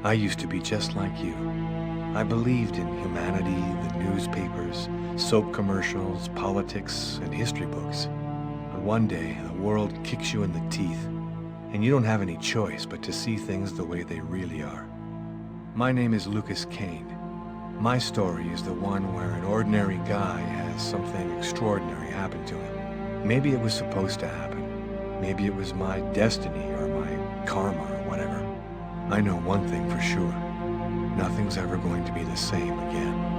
I used to be just like you. I believed in humanity, the newspapers, soap commercials, politics, and history books. But one day, the world kicks you in the teeth, and you don't have any choice but to see things the way they really are. My name is Lucas Kane. My story is the one where an ordinary guy has something extraordinary happen to him. Maybe it was supposed to happen. Maybe it was my destiny or my karma or whatever. I know one thing for sure. Nothing's ever going to be the same again.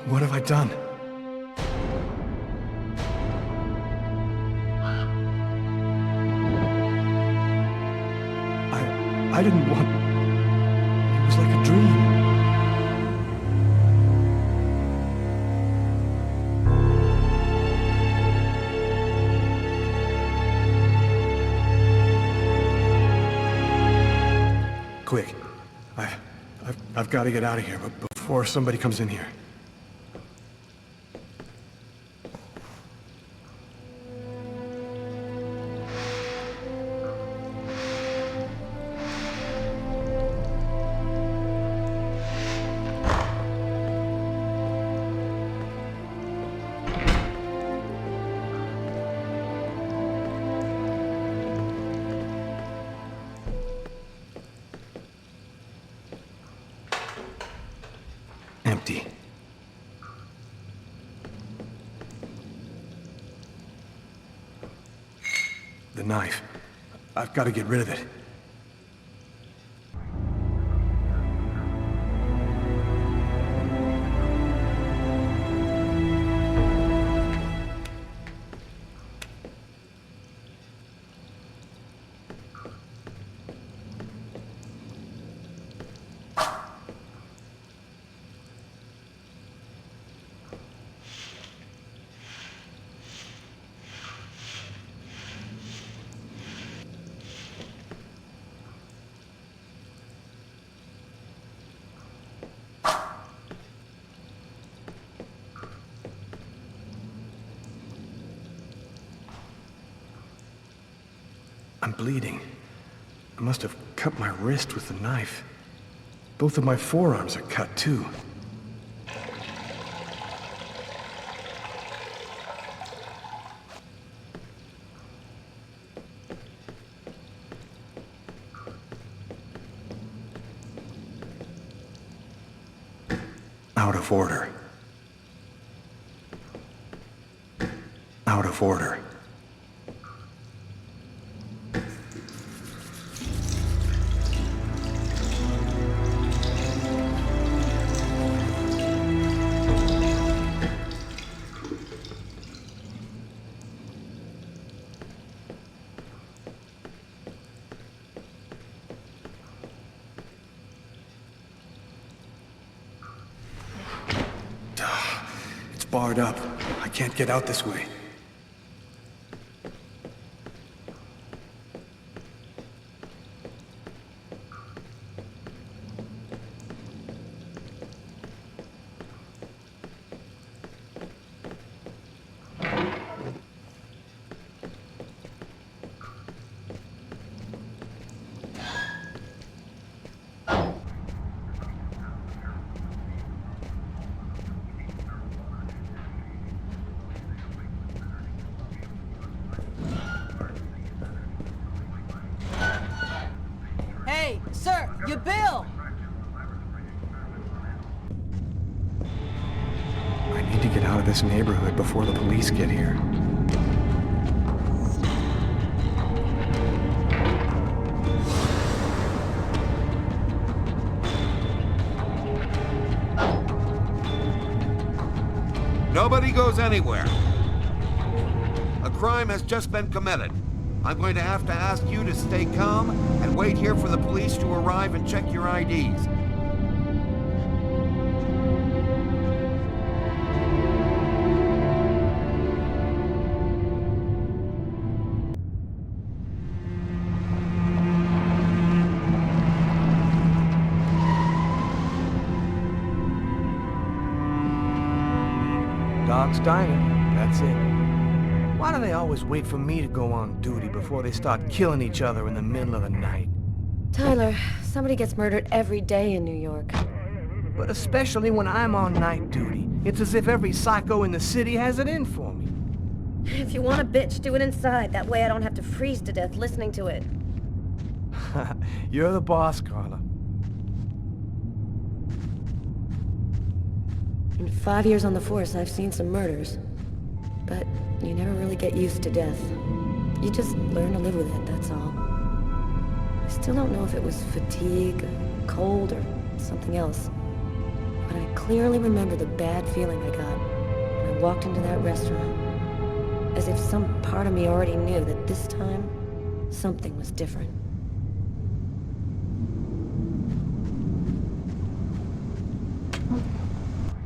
What have I done? I didn't want... It was like a dream. Quick. I've got to get out of here, but before somebody comes in here. Empty. The knife. I've got to get rid of it. I'm bleeding. I must have cut my wrist with the knife. Both of my forearms are cut, too. Out of order. Out of order. It's barred up. I can't get out this way. Hey, sir, your bill! I need to get out of this neighborhood before the police get here. Nobody goes anywhere. A crime has just been committed. I'm going to have to ask you to stay calm and wait here for the police to arrive and check your IDs. Dog's Diner, that's it. Why do they always wait for me to go on duty before they start killing each other in the middle of the night? Tyler, somebody gets murdered every day in New York. But especially when I'm on night duty. It's as if every psycho in the city has it in for me. If you want a bitch, do it inside. That way I don't have to freeze to death listening to it. You're the boss, Carla. In 5 years on the force, I've seen some murders. But you never really get used to death. You just learn to live with it, that's all. I still don't know if it was fatigue, or cold, or something else. But I clearly remember the bad feeling I got when I walked into that restaurant. As if some part of me already knew that this time, something was different.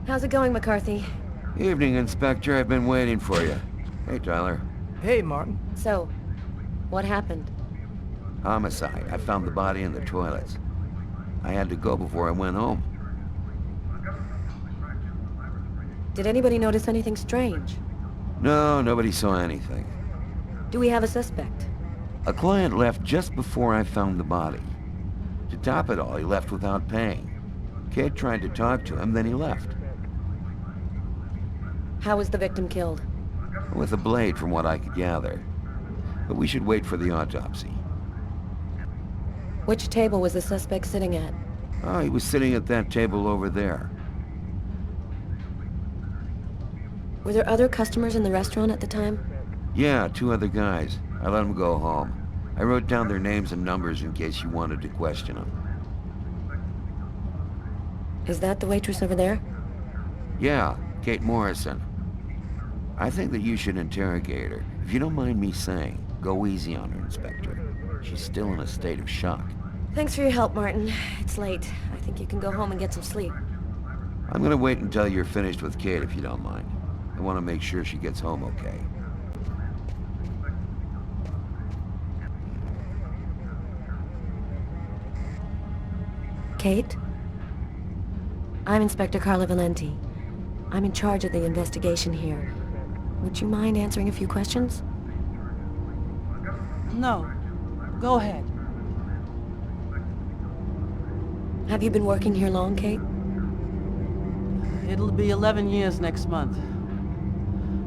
How's it going, McCarthy? Evening, Inspector. I've been waiting for you. Hey, Tyler. Hey, Martin. So, what happened? Homicide. I found the body in the toilets. I had to go before I went home. Did anybody notice anything strange? No, nobody saw anything. Do we have a suspect? A client left just before I found the body. To top it all, he left without paying. Kate tried to talk to him, then he left. How was the victim killed? With a blade, from what I could gather. But we should wait for the autopsy. Which table was the suspect sitting at? Oh, he was sitting at that table over there. Were there other customers in the restaurant at the time? Yeah, 2 other guys. I let them go home. I wrote down their names and numbers in case you wanted to question them. Is that the waitress over there? Yeah, Kate Morrison. I think that you should interrogate her. If you don't mind me saying, go easy on her, Inspector. She's still in a state of shock. Thanks for your help, Martin. It's late. I think you can go home and get some sleep. I'm gonna wait until you're finished with Kate, if you don't mind. I want to make sure she gets home okay. Kate? I'm Inspector Carla Valenti. I'm in charge of the investigation here. Would you mind answering a few questions? No. Go ahead. Have you been working here long, Kate? It'll be 11 years next month.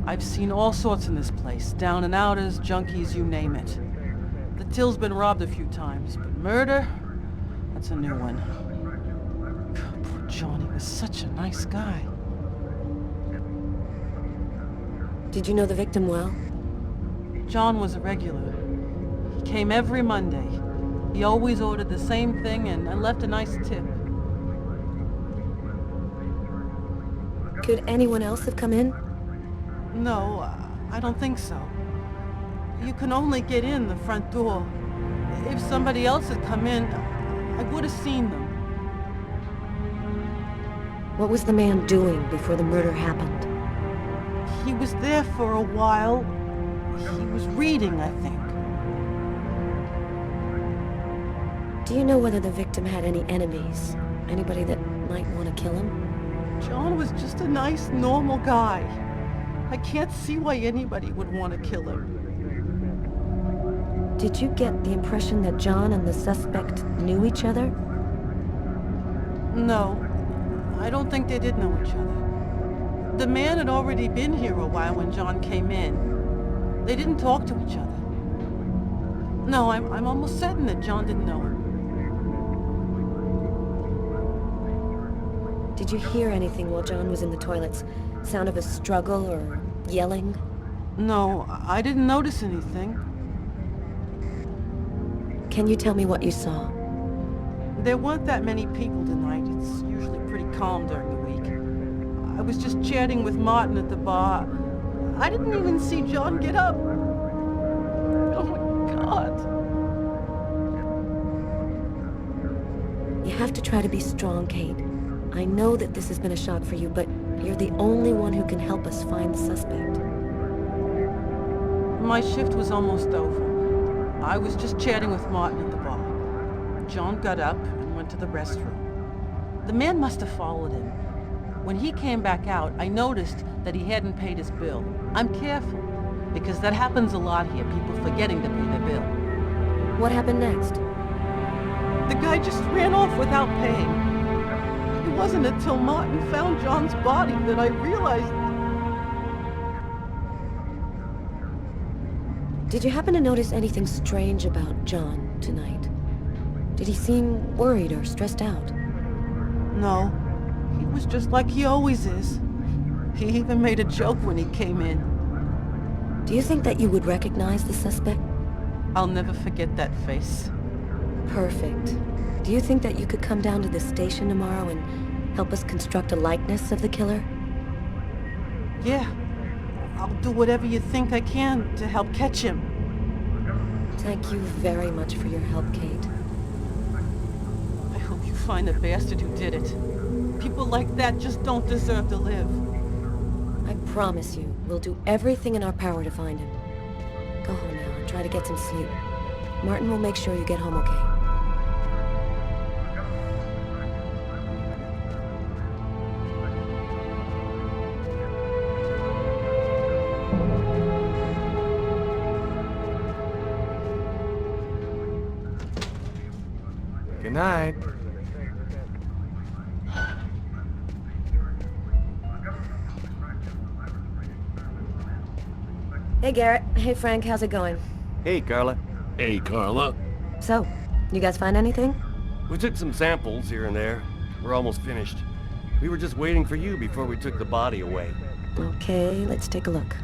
I've seen all sorts in this place. Down and outers, junkies, you name it. The till's been robbed a few times, but murder? That's a new one. Poor John, he was such a nice guy. Did you know the victim well? John was a regular. He came every Monday. He always ordered the same thing and left a nice tip. Could anyone else have come in? No, I don't think so. You can only get in the front door. If somebody else had come in, I would have seen them. What was the man doing before the murder happened? He was there for a while. He was reading, I think. Do you know whether the victim had any enemies? Anybody that might want to kill him? John was just a nice, normal guy. I can't see why anybody would want to kill him. Did you get the impression that John and the suspect knew each other? No, I don't think they did know each other. The man had already been here a while when John came in. They didn't talk to each other. No, I'm almost certain that John didn't know him. Did you hear anything while John was in the toilets? Sound of a struggle or yelling? No, I didn't notice anything. Can you tell me what you saw? There weren't that many people tonight. It's usually pretty calm during the week. I was just chatting with Martin at the bar. I didn't even see John get up. Oh my God. You have to try to be strong, Kate. I know that this has been a shock for you, but you're the only one who can help us find the suspect. My shift was almost over. I was just chatting with Martin at the bar. John got up and went to the restroom. The man must have followed him. When he came back out, I noticed that he hadn't paid his bill. I'm careful, because that happens a lot here, people forgetting to pay their bill. What happened next? The guy just ran off without paying. It wasn't until Martin found John's body that I realized... Did you happen to notice anything strange about John tonight? Did he seem worried or stressed out? No. He was just like he always is. He even made a joke when he came in. Do you think that you would recognize the suspect? I'll never forget that face. Perfect. Do you think that you could come down to the station tomorrow and help us construct a likeness of the killer? Yeah. I'll do whatever you think I can to help catch him. Thank you very much for your help, Kate. I hope you find the bastard who did it. People like that just don't deserve to live. I promise you, we'll do everything in our power to find him. Go home now and try to get some sleep. Martin will make sure you get home okay. Good night. Hey, Garrett. Hey, Frank. How's it going? Hey, Carla. Hey, Carla. So, you guys find anything? We took some samples here and there. We're almost finished. We were just waiting for you before we took the body away. Okay, let's take a look.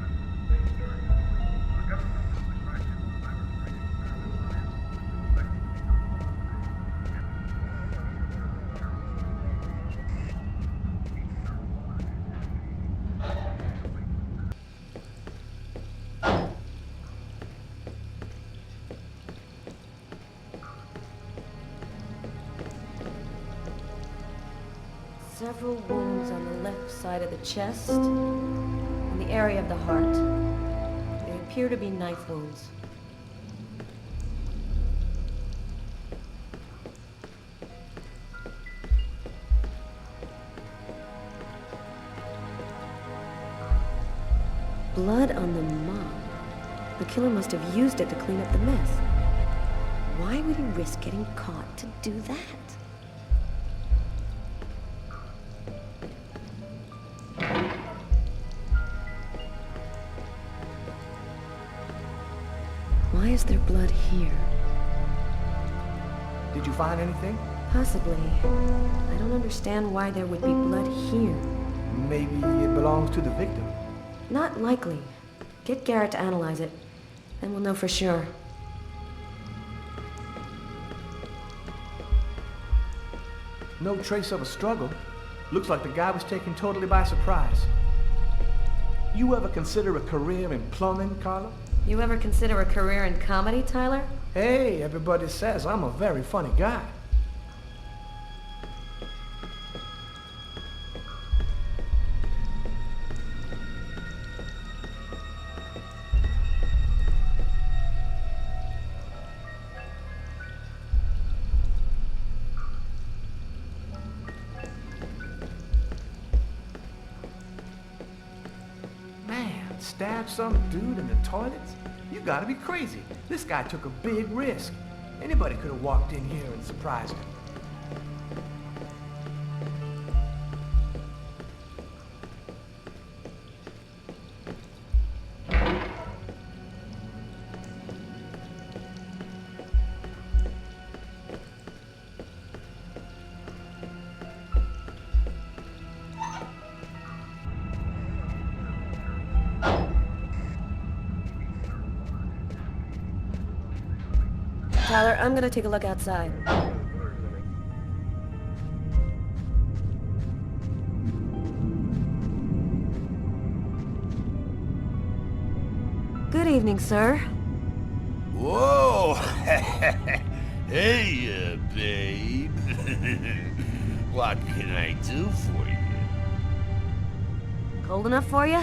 Several wounds on the left side of the chest and the area of the heart. They appear to be knife wounds. Blood on the mop. The killer must have used it to clean up the mess. Why would he risk getting caught to do that? there blood here? Did you find anything? Possibly. I don't understand why there would be blood here. Maybe it belongs to the victim. Not likely. Get Garrett to analyze it, then we'll know for sure. No trace of a struggle. Looks like the guy was taken totally by surprise. You ever consider a career in plumbing, Carla? You ever consider a career in comedy, Tyler? Hey, everybody says I'm a very funny guy. Man, stab some dude in the toilets? You gotta be crazy. This guy took a big risk. Anybody could have walked in here and surprised him. Tyler, I'm gonna take a look outside. Good evening, sir. Whoa! Hey, babe. What can I do for you? Cold enough for you?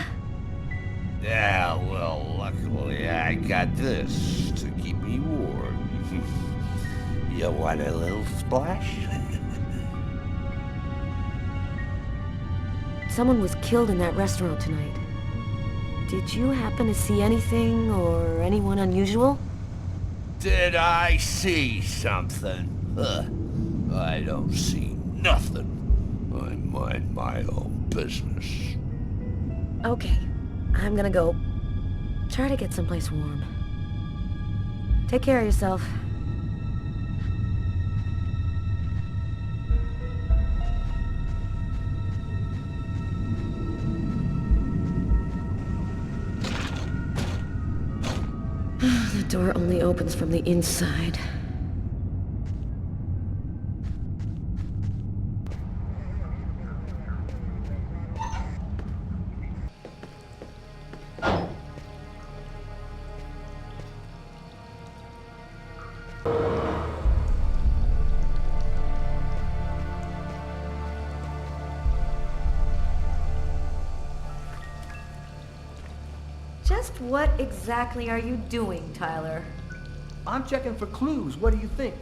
Yeah, well, luckily I got this to keep me warm. You want a little splash? Someone was killed in that restaurant tonight. Did you happen to see anything or anyone unusual? Did I see something? Huh. I don't see nothing. I mind my own business. Okay, I'm gonna go try to get someplace warm. Take care of yourself. The door only opens from the inside. Just what exactly are you doing, Tyler? I'm checking for clues. What do you think?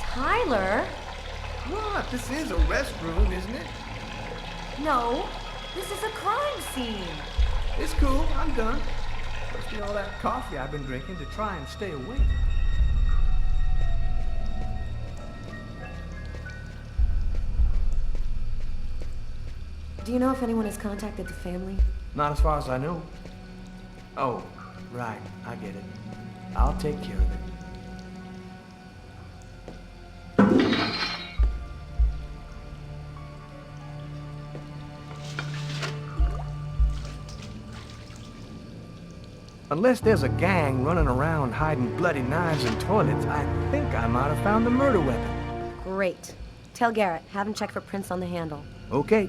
Tyler? What? This is a restroom, isn't it? No, this is a crime scene. It's cool. I'm done. Must be all that coffee I've been drinking to try and stay awake. Do you know if anyone has contacted the family? Not as far as I know. Oh, right. I get it. I'll take care of it. Unless there's a gang running around hiding bloody knives in toilets, I think I might have found the murder weapon. Great. Tell Garrett, have him check for prints on the handle. Okay.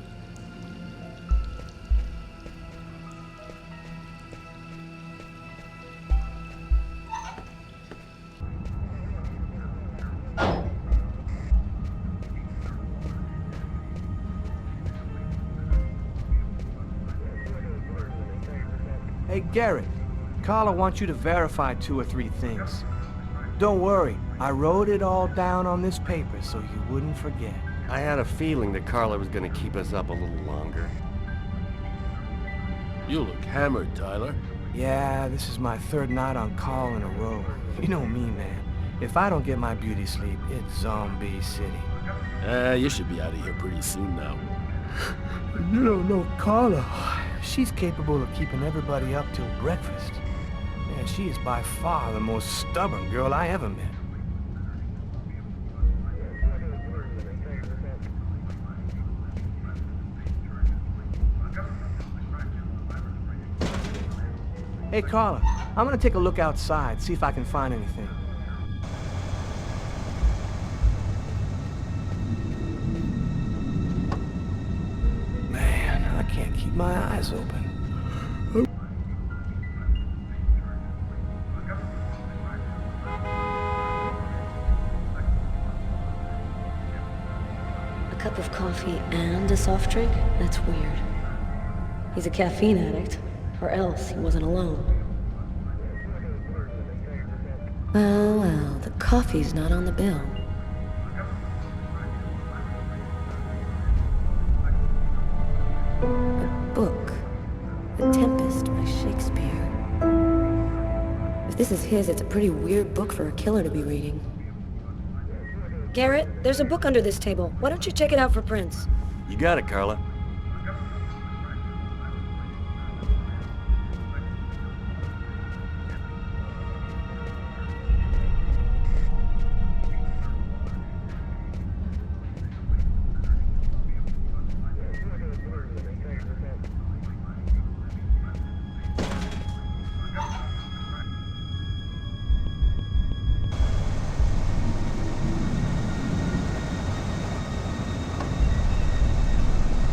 Hey, Garrett. Carla wants you to verify 2 or 3 things. Don't worry, I wrote it all down on this paper so you wouldn't forget. I had a feeling that Carla was gonna keep us up a little longer. You look hammered, Tyler. Yeah, this is my third night on call in a row. You know me, man. If I don't get my beauty sleep, it's Zombie City. You should be out of here pretty soon now. You don't know Carla. She's capable of keeping everybody up till breakfast. Man, she is by far the most stubborn girl I ever met. Hey, Carla, I'm gonna take a look outside, see if I can find anything. Man, I can't keep my eyes open. A cup of coffee and a soft drink? That's weird. He's a caffeine addict, or else he wasn't alone. Well, the coffee's not on the bill. A book. The Tempest by Shakespeare. If this is his, it's a pretty weird book for a killer to be reading. Garrett, there's a book under this table. Why don't you check it out for prints? You got it, Carla.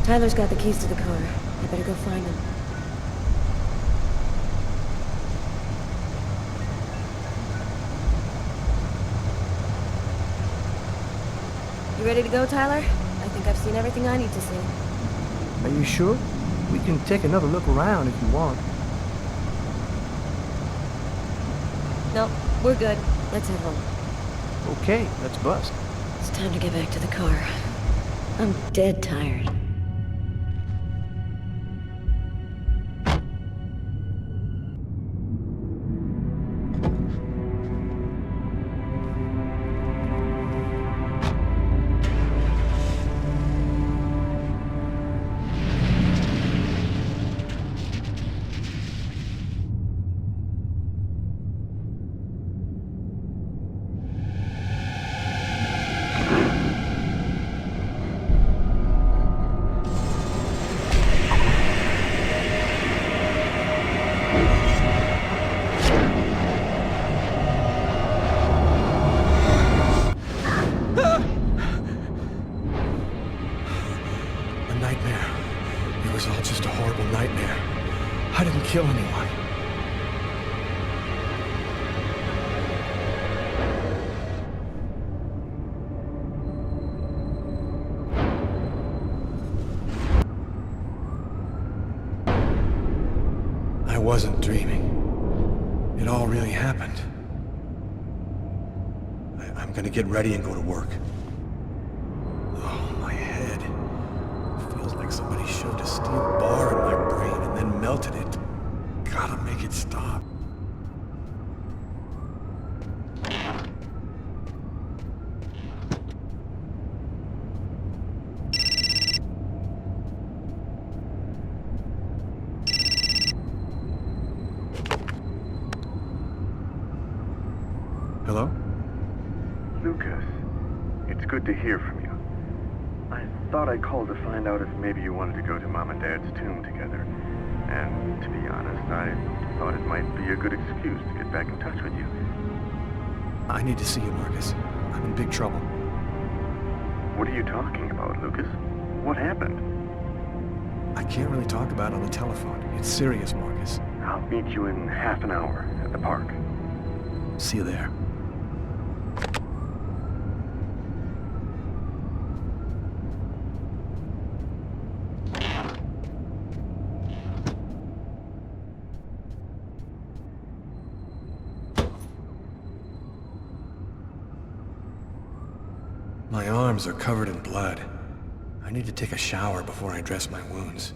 Tyler's got the keys to the car. I better go find him. You ready to go, Tyler? I think I've seen everything I need to see. Are you sure? We can take another look around if you want. No, we're good. Let's head home. Okay, let's bust. It's time to get back to the car. I'm dead tired. I didn't kill anyone. I wasn't dreaming. It all really happened. I'm gonna get ready and go to work. Oh, my head. Feels like somebody shoved a steel bar in my brain and then melted it. Gotta make it stop. Hello? Lucas, it's good to hear from you. I thought I'd call to find out if maybe you wanted to go to Mom and Dad's tomb together. And to be honest, I thought it might be a good excuse to get back in touch with you. I need to see you, Marcus. I'm in big trouble. What are you talking about, Lucas? What happened? I can't really talk about it on the telephone. It's serious, Marcus. I'll meet you in half an hour at the park. See you there. My arms are covered in blood. I need to take a shower before I dress my wounds.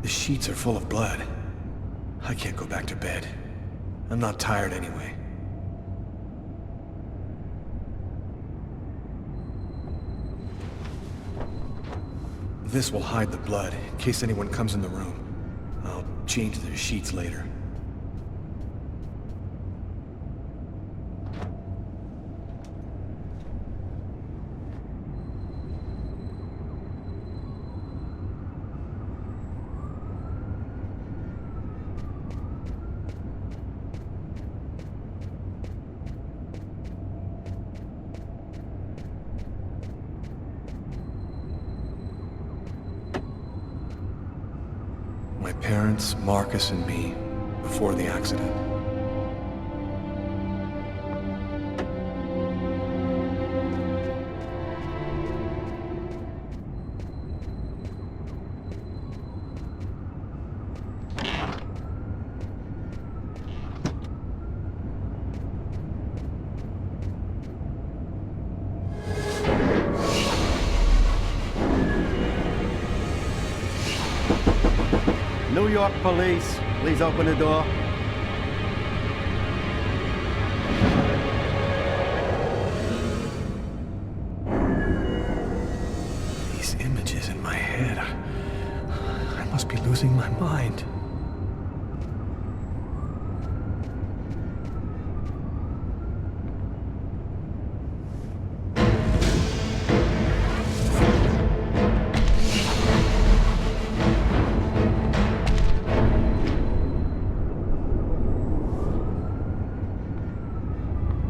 The sheets are full of blood. I can't go back to bed. I'm not tired anyway. This will hide the blood, in case anyone comes in the room. I'll change the sheets later. My parents, Marcus, and me, before the accident. New York police, please open the door. These images in my head. I must be losing my mind.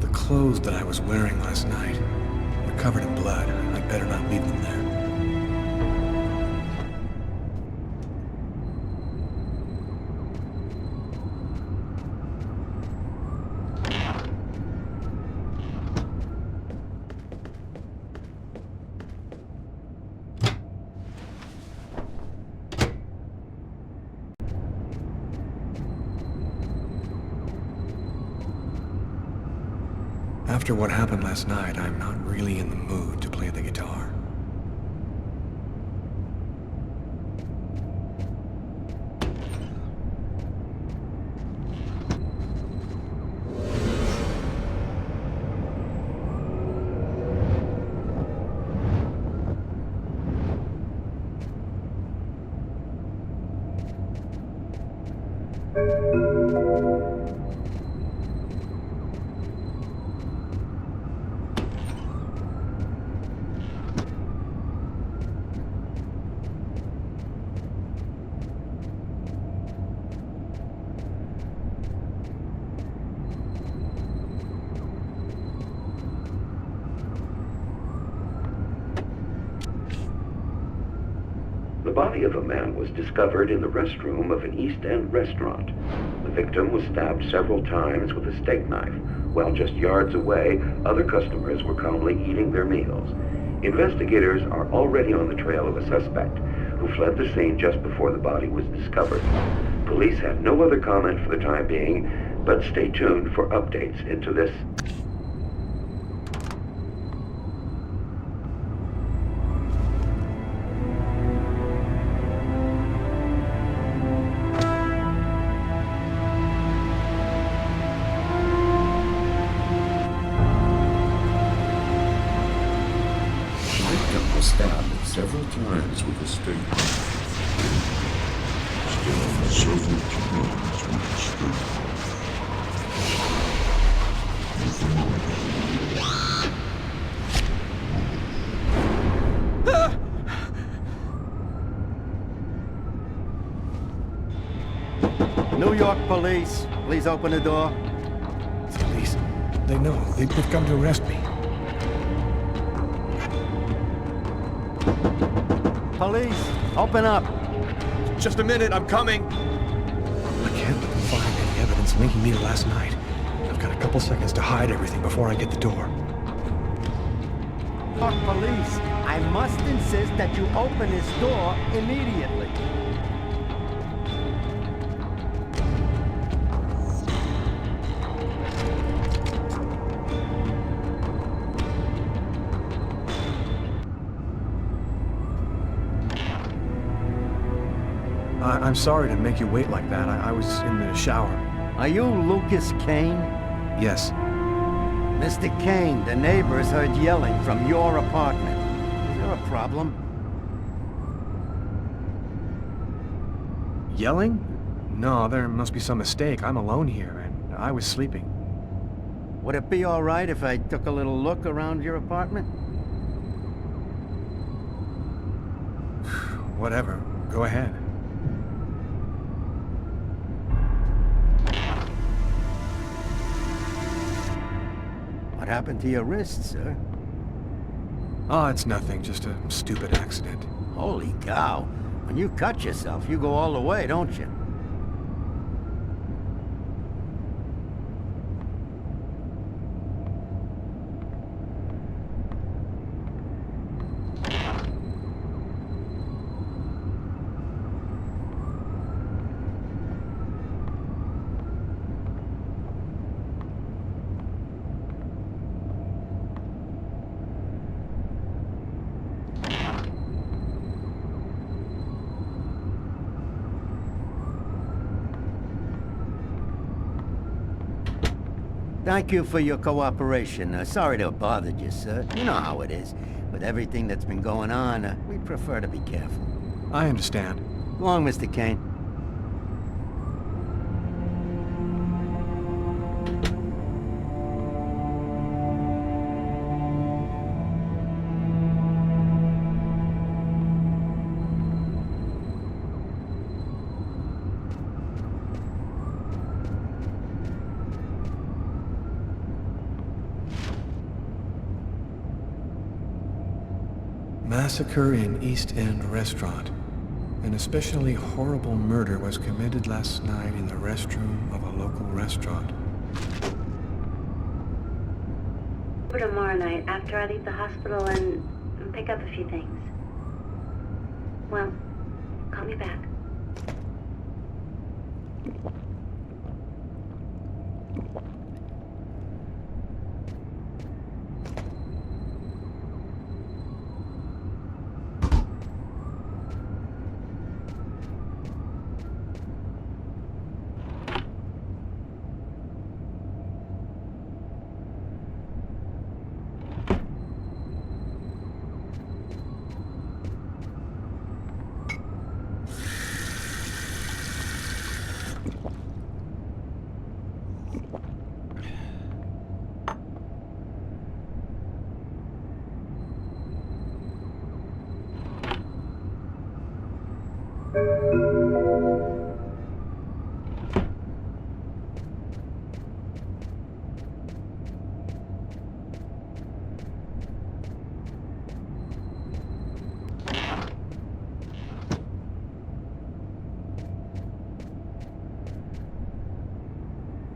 The clothes that I was wearing last night were covered in blood. I'd better not leave them there. After what happened last night, I'm not really in the mood to play the guitar. The body of a man was discovered in the restroom of an East End restaurant. The victim was stabbed several times with a steak knife, while just yards away, other customers were calmly eating their meals. Investigators are already on the trail of a suspect who fled the scene just before the body was discovered. Police have no other comment for the time being, but stay tuned for updates into this. Stabbed several times with a steak knife. Stabbed several times with a steak New York police, please open the door. Police, they know. They've come to arrest me. Police, open up. Just a minute, I'm coming. I can't let them find any evidence linking me to last night. I've got a couple seconds to hide everything before I get the door. New York police, I must insist that you open this door immediately. I'm sorry to make you wait like that. I was in the shower. Are you Lucas Kane? Yes. Mr. Kane, the neighbors heard yelling from your apartment. Is there a problem? Yelling? No, there must be some mistake. I'm alone here, and I was sleeping. Would it be all right if I took a little look around your apartment? Whatever. Go ahead. What happened to your wrist, sir? Oh, it's nothing. Just a stupid accident. Holy cow. When you cut yourself, you go all the way, don't you? Thank you for your cooperation. Sorry to have bothered you, sir. You know how it is. With everything that's been going on, we prefer to be careful. I understand. Go on, Mr. Kane. Massacre in East End restaurant. An especially horrible murder was committed last night in the restroom of a local restaurant. For tomorrow night, after I leave the hospital and pick up a few things. Well, call me back.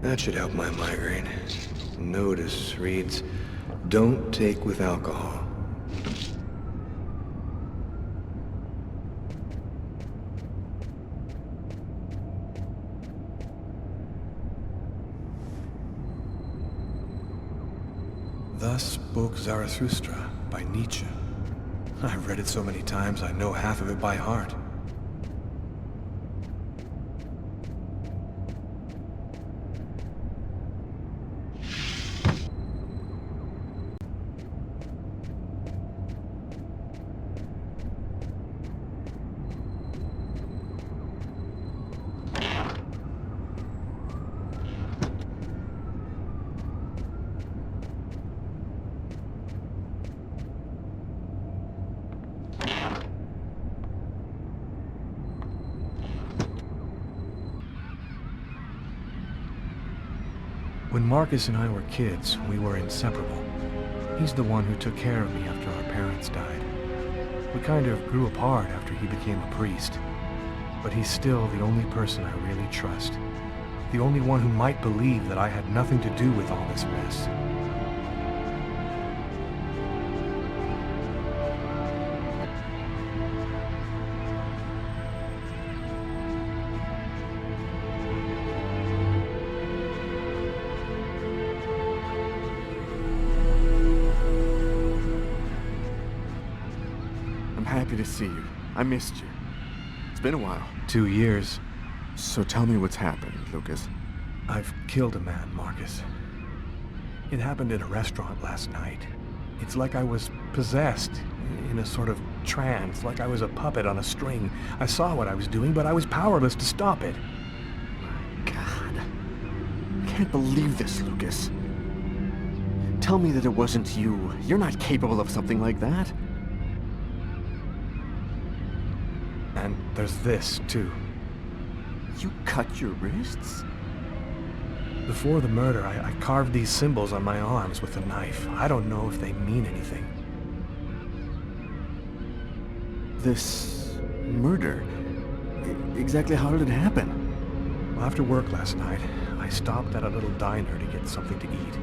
That should help my migraine. Notice reads, "Don't take with alcohol." Thus spoke Zarathustra by Nietzsche. I've read it so many times I know half of it by heart. When Marcus and I were kids, we were inseparable. He's the one who took care of me after our parents died. We kind of grew apart after he became a priest. But he's still the only person I really trust. The only one who might believe that I had nothing to do with all this mess. Happy to see you. I missed you. It's been a while. 2 years. So tell me what's happened, Lucas. I've killed a man, Marcus. It happened in a restaurant last night. It's like I was possessed, in a sort of trance, like I was a puppet on a string. I saw what I was doing, but I was powerless to stop it. My God. I can't believe this, Lucas. Tell me that it wasn't you. You're not capable of something like that. And there's this, too. You cut your wrists? Before the murder, I carved these symbols on my arms with a knife. I don't know if they mean anything. This murder? Exactly how did it happen? Well, after work last night, I stopped at a little diner to get something to eat.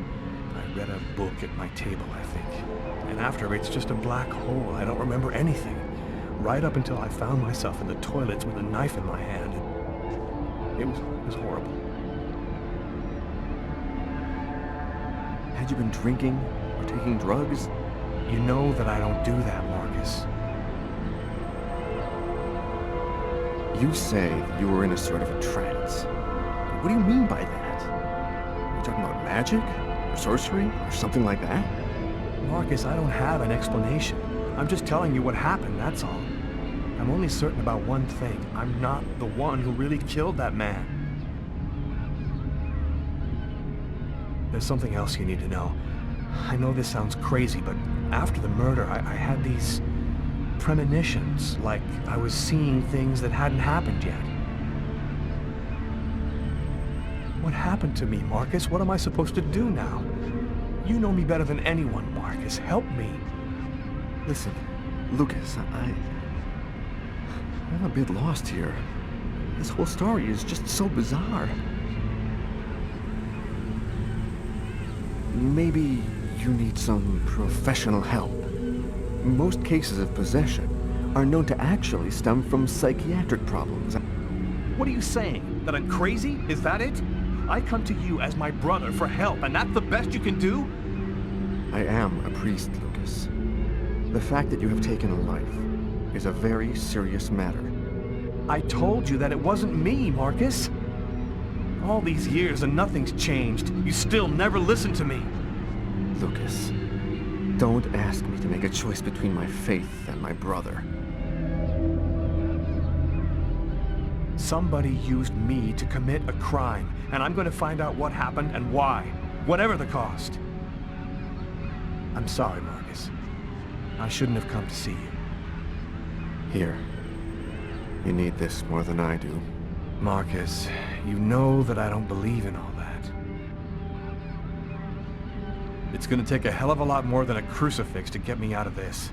I read a book at my table, I think. And after, it's just a black hole. I don't remember anything. Right up until I found myself in the toilets with a knife in my hand. It was horrible. Had you been drinking or taking drugs? You know that I don't do that, Marcus. You say you were in a sort of a trance. What do you mean by that? Are you talking about magic? Or sorcery? Or something like that? Marcus, I don't have an explanation. I'm just telling you what happened, that's all. I'm only certain about one thing. I'm not the one who really killed that man. There's something else you need to know. I know this sounds crazy, but after the murder, I had these premonitions, like I was seeing things that hadn't happened yet. What happened to me, Marcus? What am I supposed to do now? You know me better than anyone, Marcus. Help me. Listen, Lucas, I'm a bit lost here. This whole story is just so bizarre. Maybe you need some professional help. Most cases of possession are known to actually stem from psychiatric problems. What are you saying? That I'm crazy? Is that it? I come to you as my brother for help, and that's the best you can do? I am a priest, Lucas. The fact that you have taken a life is a very serious matter. I told you that it wasn't me, Marcus. All these years and nothing's changed. You still never listen to me. Lucas, don't ask me to make a choice between my faith and my brother. Somebody used me to commit a crime, and I'm going to find out what happened and why, whatever the cost. I'm sorry, Marcus. I shouldn't have come to see you. Here. You need this more than I do. Marcus, you know that I don't believe in all that. It's gonna take a hell of a lot more than a crucifix to get me out of this.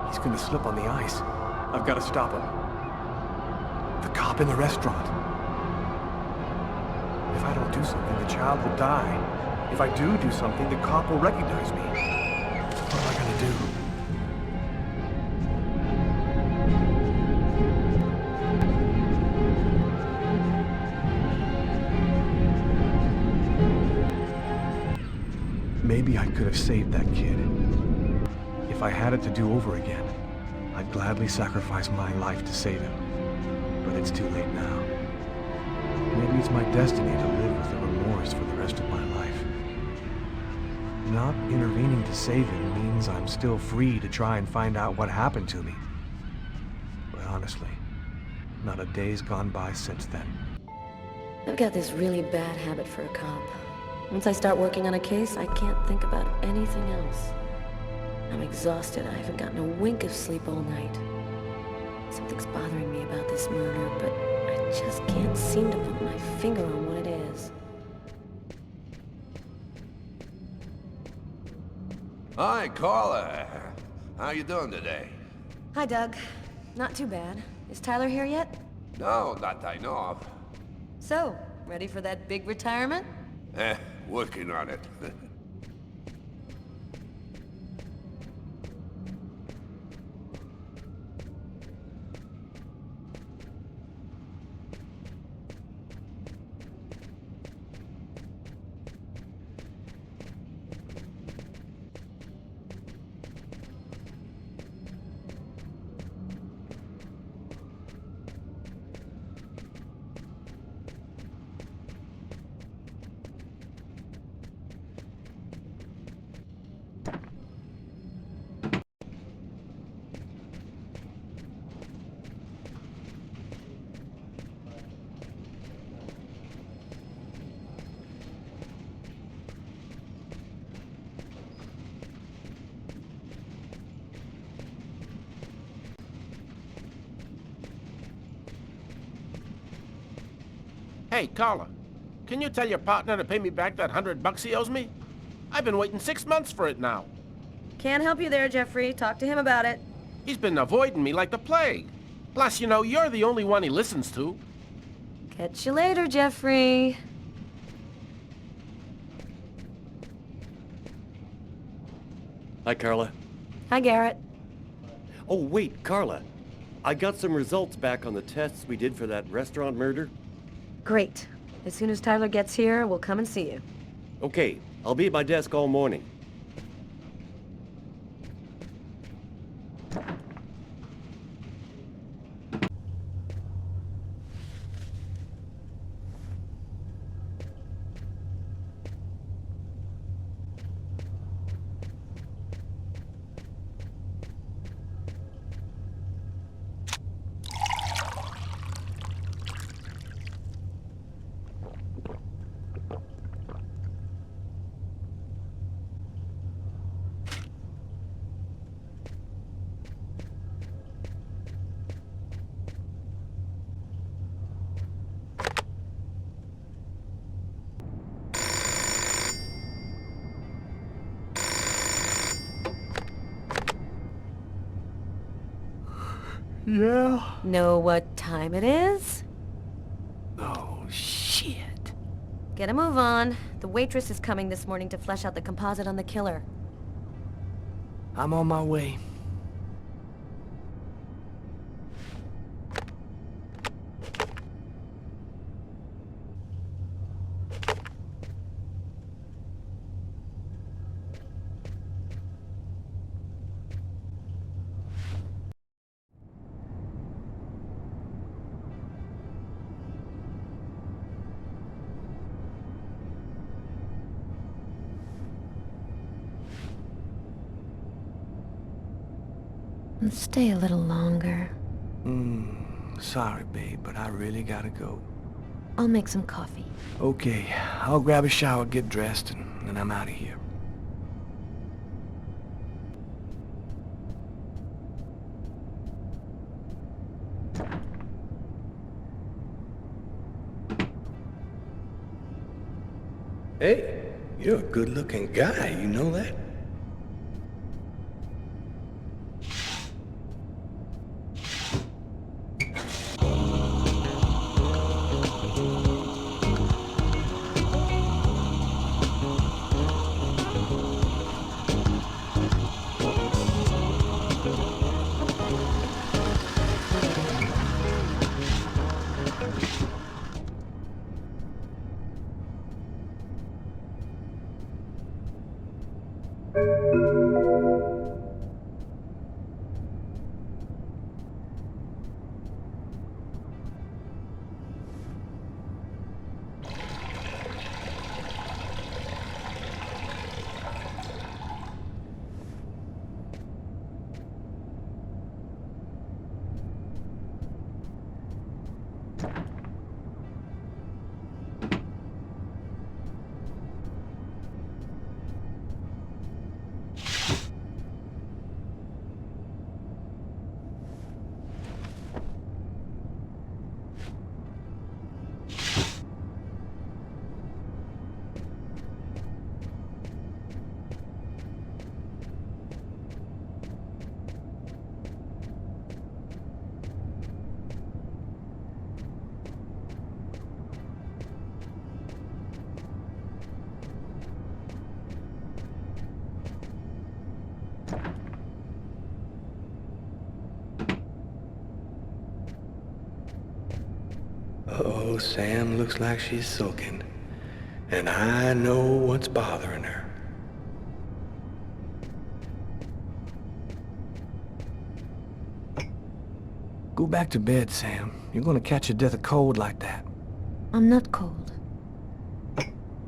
He's gonna slip on the ice. I've got to stop him. The cop in the restaurant. If I don't do something, the child will die. If I do something, the cop will recognize me. What am I gonna do? Maybe I could have saved that kid. If I had it to do over again, I'd gladly sacrifice my life to save him. But it's too late now. Maybe it's my destiny to live with the remorse for the rest of my life. Not intervening to save him means I'm still free to try and find out what happened to me. But honestly, not a day's gone by since then. I've got this really bad habit for a cop. Once I start working on a case, I can't think about anything else. I'm exhausted. I haven't gotten a wink of sleep all night. Something's bothering me about this murder, but I just can't seem to put my finger on what it is. Hi, Carla. How you doing today? Hi, Doug. Not too bad. Is Tyler here yet? No, not that I know of. So, ready for that big retirement? Working on it. Hey, Carla, can you tell your partner to pay me back that $100 he owes me? I've been waiting 6 months for it now. Can't help you there, Jeffrey. Talk to him about it. He's been avoiding me like the plague. Plus, you know, you're the only one he listens to. Catch you later, Jeffrey. Hi, Carla. Hi, Garrett. Oh, wait, Carla. I got some results back on the tests we did for that restaurant murder. Great. As soon as Tyler gets here, we'll come and see you. Okay, I'll be at my desk all morning. Yeah? Know what time it is? Oh, shit. Get a move on. The waitress is coming this morning to flesh out the composite on the killer. I'm on my way. Stay a little longer. Sorry, babe, but I really gotta go. I'll make some coffee. Okay, I'll grab a shower, get dressed, and I'm out of here. Hey, you're a good-looking guy, you know that? Uh-oh, Sam looks like she's sulking. And I know what's bothering her. Go back to bed, Sam. You're gonna catch your death of cold like that. I'm not cold.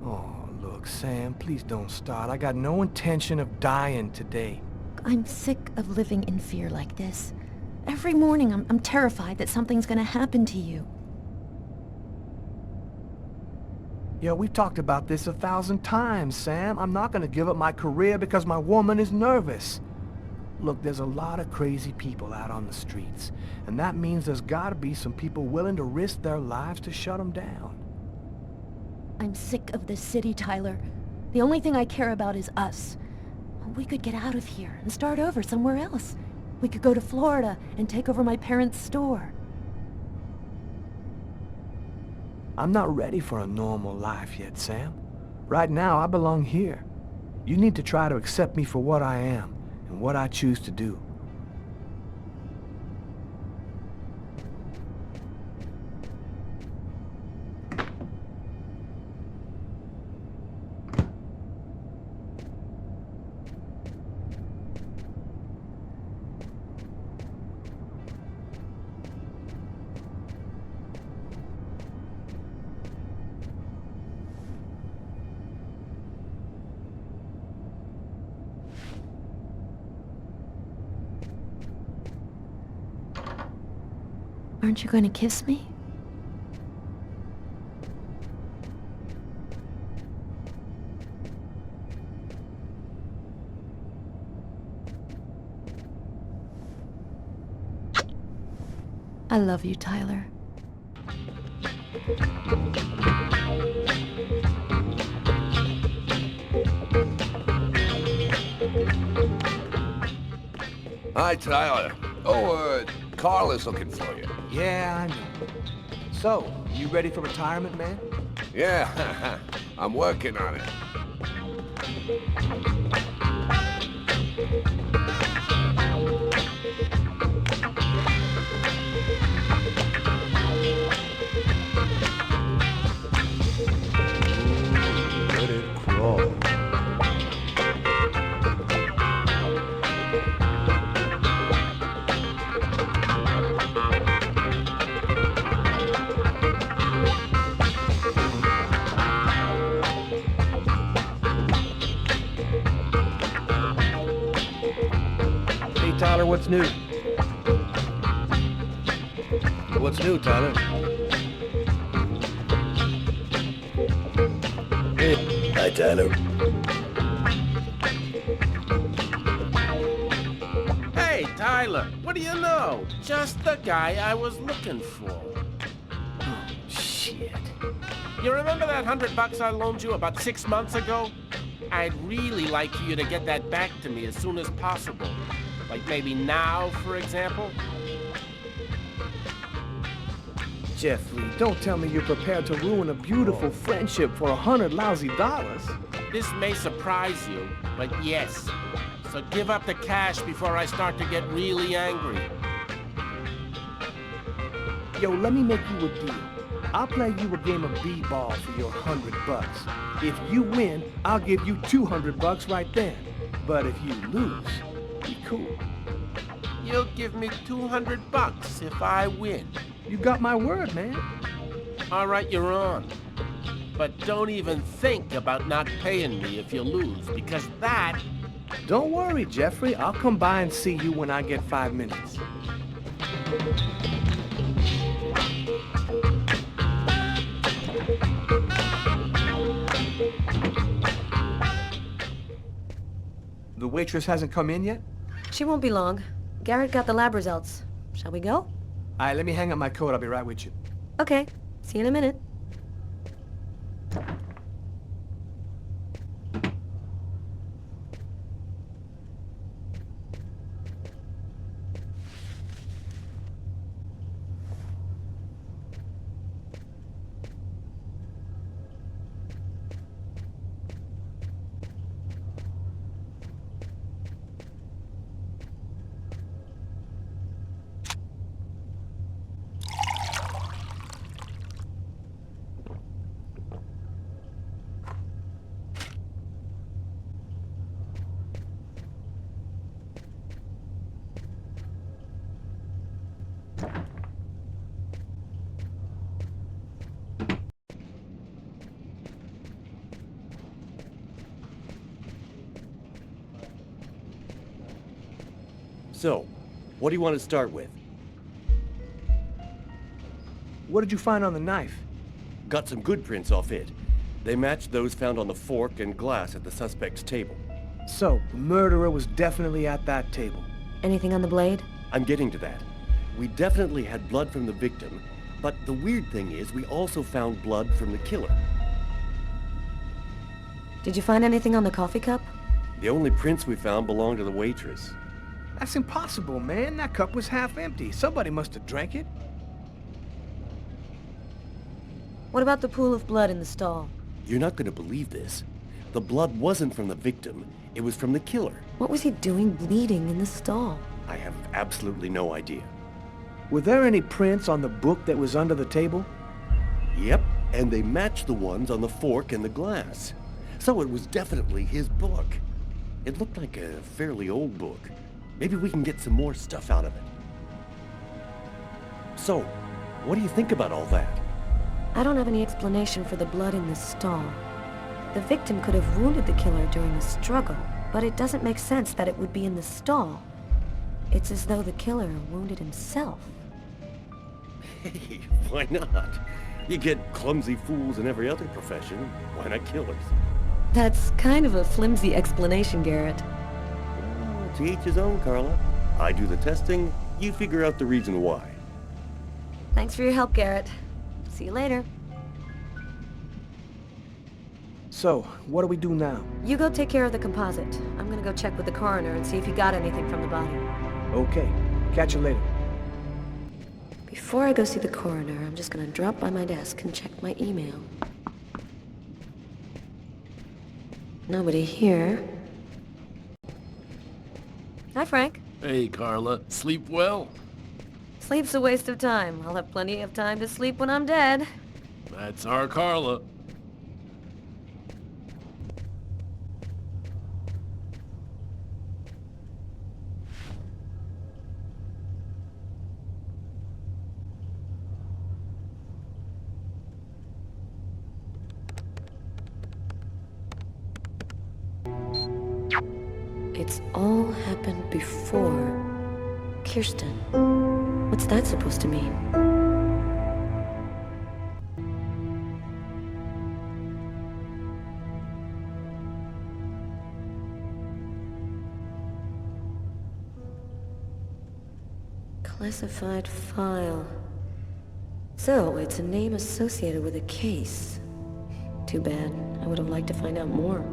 Oh, look, Sam, please don't start. I got no intention of dying today. I'm sick of living in fear like this. Every morning I'm terrified that something's gonna happen to you. Yeah, we've talked about this 1,000 times, Sam. I'm not gonna give up my career because my woman is nervous. Look, there's a lot of crazy people out on the streets, and that means there's gotta be some people willing to risk their lives to shut them down. I'm sick of this city, Tyler. The only thing I care about is us. We could get out of here and start over somewhere else. We could go to Florida and take over my parents' store. I'm not ready for a normal life yet, Sam. Right now, I belong here. You need to try to accept me for what I am and what I choose to do. Aren't you going to kiss me? I love you, Tyler. Hi, Tyler. Oh, Carl is looking for you. Yeah, I know. So, you ready for retirement, man? Yeah, I'm working on it. Let it crawl. Hey, Tyler, what's new? What's new, Tyler? Hey. Hi, Tyler. Hey, Tyler, what do you know? Just the guy I was looking for. Oh, shit. You remember that $100 I loaned you about 6 months ago? I'd really like for you to get that back to me as soon as possible. Like maybe now, for example? Jeffrey, don't tell me you're prepared to ruin a beautiful friendship for $100 lousy. This may surprise you, but yes. So give up the cash before I start to get really angry. Yo, let me make you a deal. I'll play you a game of b-ball for your $100. If you win, I'll give you $200 right then. But if you lose, be cool. You'll give me $200 if I win. You got my word, man. All right, you're on. But don't even think about not paying me if you lose, because that... Don't worry, Jeffrey. I'll come by and see you when I get 5 minutes. The waitress hasn't come in yet? She won't be long. Garrett got the lab results. Shall we go? All right, let me hang up my coat. I'll be right with you. Okay. See you in a minute. So, what do you want to start with? What did you find on the knife? Got some good prints off it. They matched those found on the fork and glass at the suspect's table. So, the murderer was definitely at that table. Anything on the blade? I'm getting to that. We definitely had blood from the victim, but the weird thing is we also found blood from the killer. Did you find anything on the coffee cup? The only prints we found belonged to the waitress. That's impossible, man. That cup was half empty. Somebody must have drank it. What about the pool of blood in the stall? You're not gonna believe this. The blood wasn't from the victim, it was from the killer. What was he doing bleeding in the stall? I have absolutely no idea. Were there any prints on the book that was under the table? Yep, and they matched the ones on the fork and the glass. So it was definitely his book. It looked like a fairly old book. Maybe we can get some more stuff out of it. So, what do you think about all that? I don't have any explanation for the blood in the stall. The victim could have wounded the killer during a struggle, but it doesn't make sense that it would be in the stall. It's as though the killer wounded himself. Hey, why not? You get clumsy fools in every other profession. Why not killers? That's kind of a flimsy explanation, Garrett. Well, to each his own, Carla. I do the testing, you figure out the reason why. Thanks for your help, Garrett. See you later. So, what do we do now? You go take care of the composite. I'm gonna go check with the coroner and see if he got anything from the body. Okay. Catch you later. Before I go see the coroner, I'm just gonna drop by my desk and check my email. Nobody here. Hi, Frank. Hey, Carla. Sleep well? Sleep's a waste of time. I'll have plenty of time to sleep when I'm dead. That's our Carla. It's all happened before. Kirsten. What's that supposed to mean? Classified file. So, it's a name associated with a case. Too bad. I would have liked to find out more.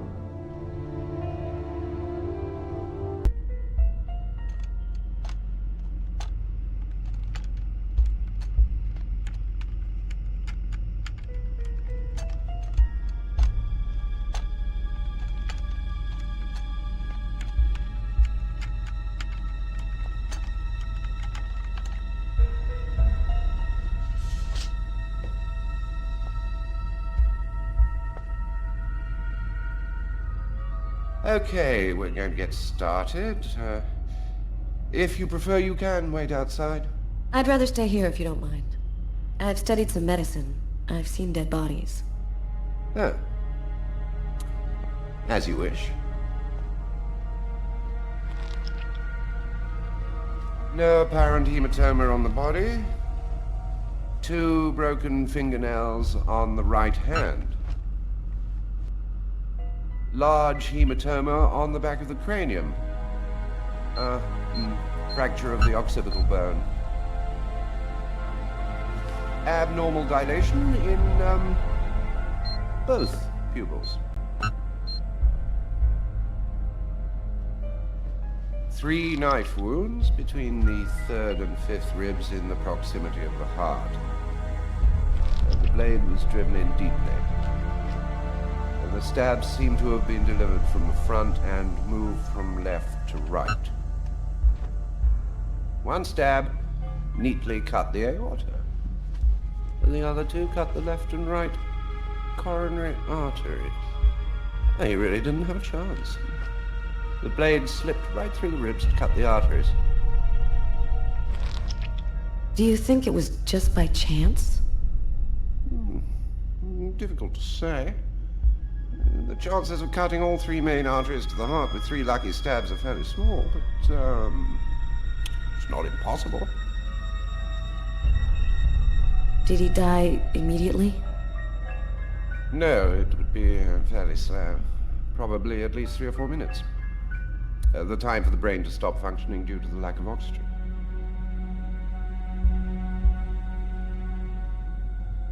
Okay, we're going to get started. If you prefer, you can wait outside. I'd rather stay here if you don't mind. I've studied some medicine. I've seen dead bodies. Oh. As you wish. No apparent hematoma on the body. 2 broken fingernails on the right hand. Large hematoma on the back of the cranium. Fracture of the occipital bone. Abnormal dilation in, both pupils. 3 knife wounds between the 3rd and 5th ribs in the proximity of the heart. The blade was driven in deeply. The stabs seem to have been delivered from the front and moved from left to right. 1 stab neatly cut the aorta. The other 2 cut the left and right coronary arteries. He really didn't have a chance. The blade slipped right through the ribs to cut the arteries. Do you think it was just by chance? Difficult to say. The chances of cutting all 3 main arteries to the heart with 3 lucky stabs are fairly small, but, It's not impossible. Did he die immediately? No, it would be fairly slow. Probably at least 3 or 4 minutes. The time for the brain to stop functioning due to the lack of oxygen.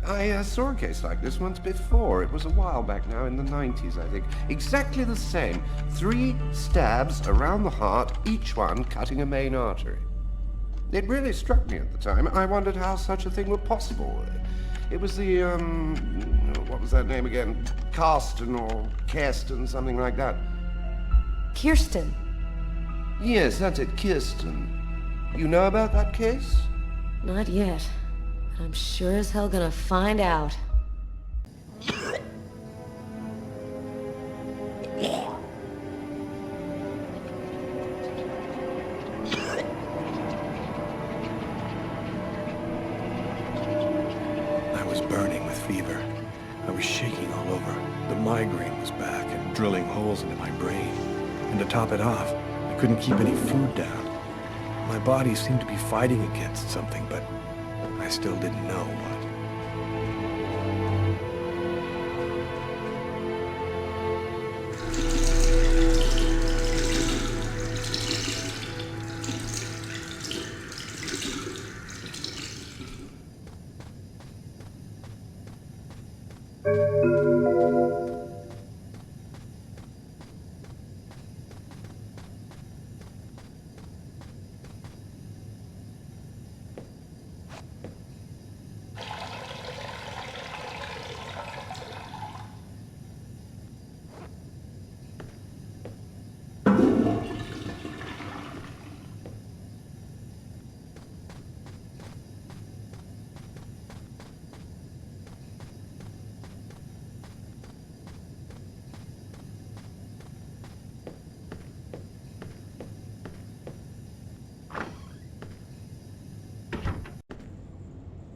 I saw a case like this once before. It was a while back now, in the 90s, I think. Exactly the same. 3 stabs around the heart, each one cutting a main artery. It really struck me at the time. I wondered how such a thing were possible. It was the, what was that name again? Karsten or Kirsten, something like that. Kirsten. Yes, that's it, Kirsten. You know about that case? Not yet. But I'm sure as hell gonna find out. I was burning with fever. I was shaking all over. The migraine was back and drilling holes into my brain. And to top it off, I couldn't keep any food down. My body seemed to be fighting against something, but I still didn't know what.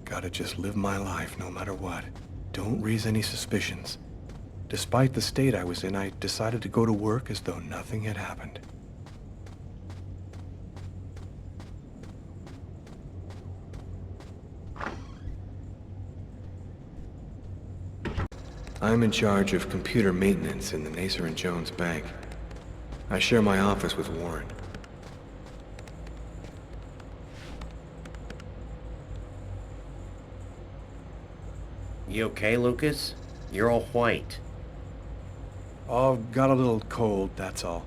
Gotta just live my life no matter what. Don't raise any suspicions. Despite the state I was in, I decided to go to work as though nothing had happened. I'm in charge of computer maintenance in the Nacer and Jones Bank. I share my office with Warren. You okay, Lucas? You're all white. Oh, got a little cold, that's all.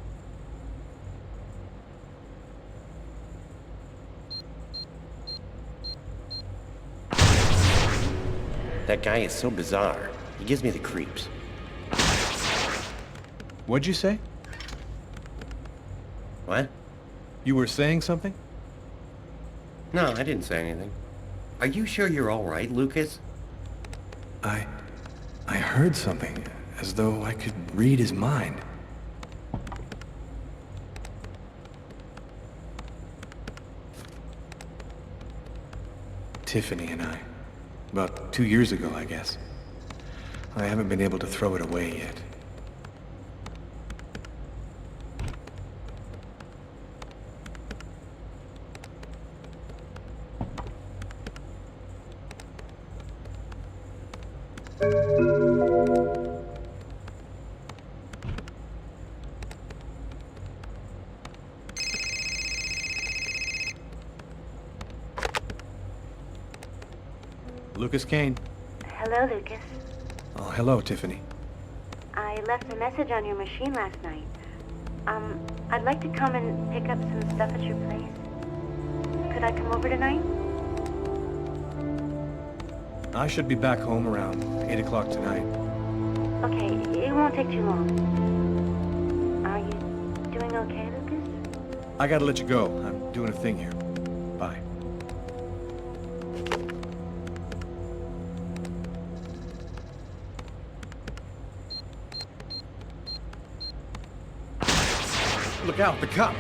That guy is so bizarre. He gives me the creeps. What'd you say? What? You were saying something? No, I didn't say anything. Are you sure you're all right, Lucas? I heard something, as though I could read his mind. Tiffany and I. About 2 years ago, I guess. I haven't been able to throw it away yet. Lucas Kane. Hello, Lucas. Oh, hello, Tiffany. I left a message on your machine last night. I'd like to come and pick up some stuff at your place. Could I come over tonight? I should be back home around 8 o'clock tonight. Okay, it won't take too long. Are you doing okay, Lucas? I gotta let you go. I'm doing a thing here. Bye. Look out, the cop!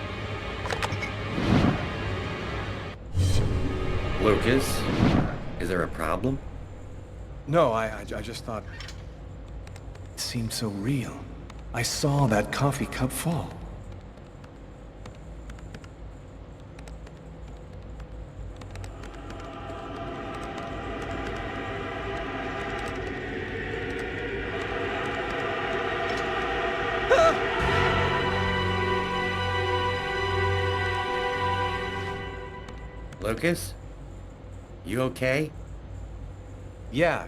Lucas, is there a problem? No, I just thought... It seemed so real. I saw that coffee cup fall. Lucas? You okay? Yeah,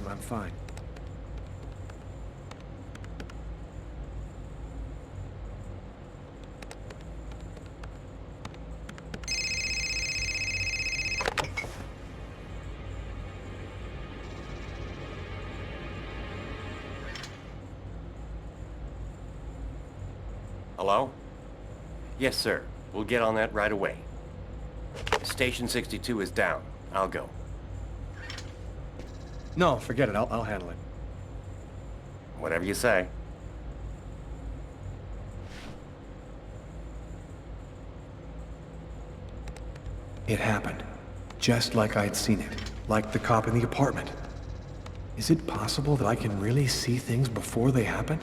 I'm fine. Hello? Yes, sir. We'll get on that right away. Station 62 is down. I'll go. No, forget it. I'll handle it. Whatever you say. It happened. Just like I'd seen it. Like the cop in the apartment. Is it possible that I can really see things before they happen?